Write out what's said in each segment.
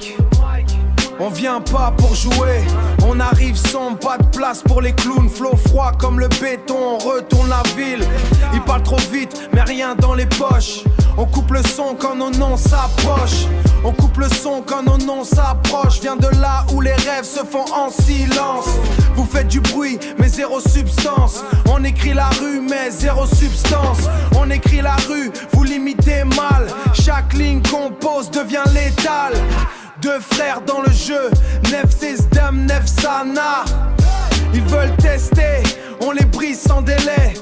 mic. On vient pas pour jouer, on arrive sans pas de place pour les clowns. Flow froid comme le béton, on retourne la ville. Ils parlent trop vite, mais rien dans les poches. On coupe le son quand nos noms s'approchent. On coupe le son quand nos noms s'approchent. Viens de là où les rêves se font en silence. Vous faites du bruit, mais zéro substance. On écrit la rue, mais zéro substance. On écrit la rue, vous l'imitez mal. Chaque ligne qu'on pose devient létale. Deux frères dans le jeu, Nefs Dam, Nefsana. Ils veulent tester, on les brise sans délai.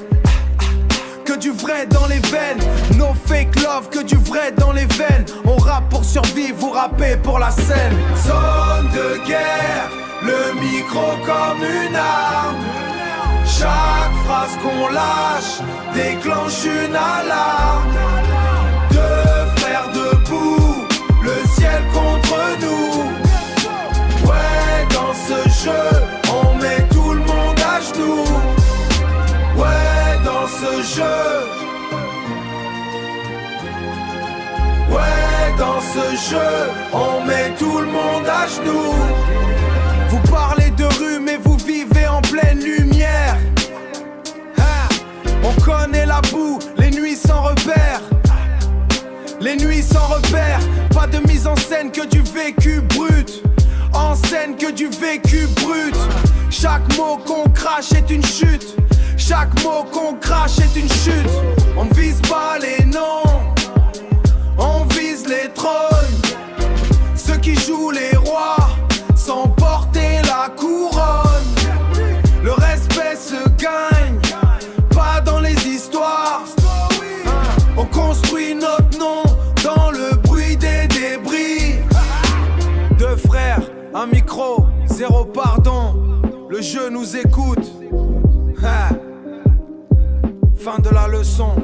Que du vrai dans les veines, no fake love, que du vrai dans les veines. On rappe pour survivre, vous rappez pour la scène. Zone de guerre, le micro comme une arme. Chaque phrase qu'on lâche déclenche une alarme. Deux frères debout, le ciel contre nous. Ouais, dans ce jeu, on met tout le monde à genoux. Ouais, dans ce jeu. Ouais, dans ce jeu, on met tout le monde à genoux. Vous parlez de rue, mais vous vivez en pleine lumière. On connaît la boue, les nuits sans repère. Les nuits sans repère, pas de mise en scène que du vécu brut. En scène que du vécu brut. Chaque mot qu'on crache est une chute. Chaque mot qu'on crache est une chute. On ne vise pas les noms, on vise les trônes. Ceux qui jouent les rois sans porter la couronne. Le respect se gagne, pas dans les histoires. On construit notre nom dans le bruit des débris. Deux frères, un micro, zéro pardon. Le jeu nous écoute. Fin de la leçon.